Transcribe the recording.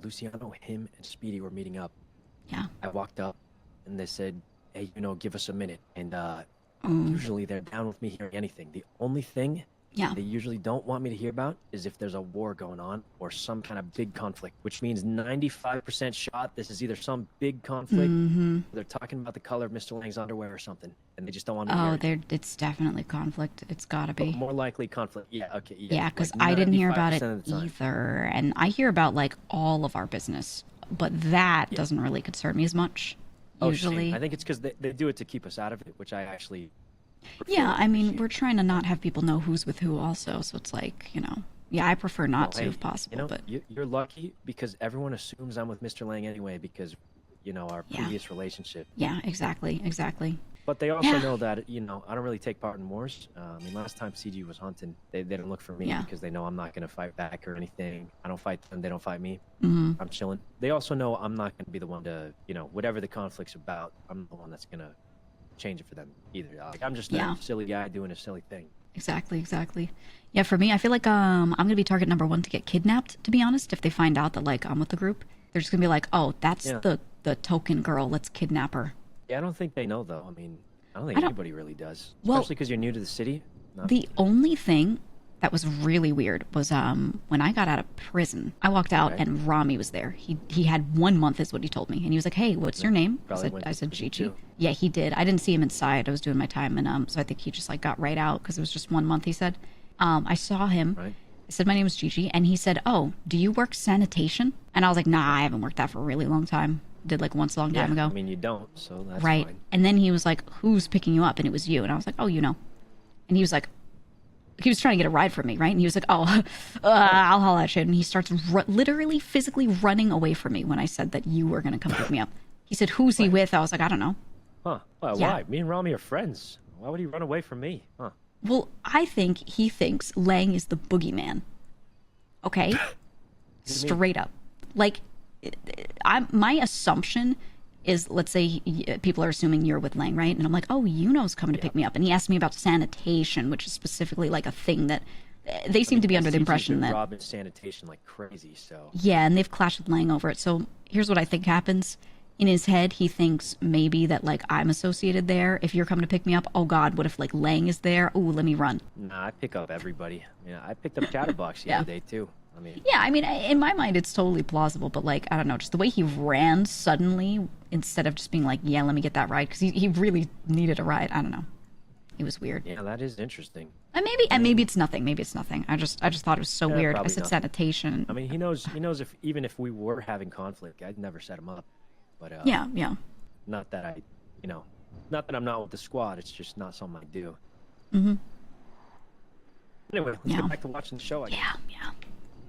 Luciano, him, and Speedy were meeting up. Yeah. I walked up, and they said, "Hey, give us a minute." And Mm. usually they're down with me hearing anything. The only thing Yeah. they usually don't want me to hear about is if there's a war going on or some kind of big conflict, which means 95% shot. This is either some big conflict, they're talking about the color of Mr. Lang's underwear or something, and they just don't want me to hear it. It's definitely conflict. It's gotta But be. more likely conflict. Yeah, okay, yeah. Yeah, because like I didn't hear about 95% it of the time. either. And I hear about like all of our business, but that doesn't really concern me as much. Usually. Same. I think it's because they do it to keep us out of it, which I actually prefer Yeah, and I mean, appreciate. we're trying to not have people know who's with who also. So it's like, yeah, I prefer not to Hey, if possible, but you're lucky because everyone assumes I'm with Mr. Lang anyway because, our previous relationship. yeah, exactly, exactly. But they also Yeah. know that, I don't really take part in wars. I mean, last time CG was hunting, they didn't look for me Yeah. because they know I'm not going to fight back or anything. I don't fight them. They don't fight me. Hmm. I'm chilling. They also know I'm not going to be the one to, whatever the conflict's about, I'm the one that's going to change it for them either. Like, I'm just a silly guy doing a silly thing. Exactly, exactly. Yeah, for me, I feel like I'm gonna be target number one to get kidnapped, to be honest. If they find out that like I'm with the group, they're just gonna be like, oh, that's the token girl, let's kidnap her. Yeah, I don't think they know, though. I mean, I don't think I don't- anybody really does. Well, Especially because you're new to the city. The only thing that was really weird was when I got out of prison, I walked out and Rami was there. He had 1 month is what he told me, and he was like, "Hey, what's your name?" I said Gigi. Yeah, he did. I didn't see him inside. I was doing my time, and so I think he just like got right out because it was just 1 month. He said, I saw him. Right. I said my name was Gigi, and he said, "Oh, do you work sanitation?" And I was like, "Nah, I haven't worked that for a really long time. Did like once a long time ago." I mean, you don't, so that's Right. fine. And then he was like, "Who's picking you up?" And it was you. And I was like, "Oh, you know." And he was like, he was trying to get a ride from me, right? And he was like, "Oh, I'll haul that shit." And he starts literally physically running away from me when I said that you were going to come pick me up. He said, "Who's he with?" I was like, "I don't know." Huh. Well, Yeah. why? Me and Rami are friends. Why would he run away from me? Huh. Well, I think he thinks Lang is the boogeyman. Okay? Straight up. Like, my assumption is, let's say people are assuming you're with Lang, right? And I'm like, "Oh, Yuno's coming to pick me up." And he asked me about sanitation, which is specifically like a thing that they seem to be under the impression that robbing sanitation like crazy, so. yeah, and they've clashed with Lang over it. So here's what I think happens. In his head, he thinks maybe that like I'm associated there. If you're coming to pick me up, oh God, what if like Lang is there? Ooh, let me run. Nah, I pick up everybody. Yeah, I picked up Chatterbox the other day too. I mean. Yeah, I mean, in my mind, it's totally plausible. But like, I don't know, just the way he ran suddenly instead of just being like, "Yeah, let me get that ride," because he really needed a ride. I don't know. It was weird. Yeah, that is interesting. And maybe it's nothing. Maybe it's nothing. I just thought it was so weird. I said nothing. sanitation. I mean, he knows if even if we were having conflict, I'd never set him up. But yeah. Not that not that I'm not with the squad. It's just not something I do. Mm-hmm. Anyway, let's get back to watching the show. I guess. Yeah.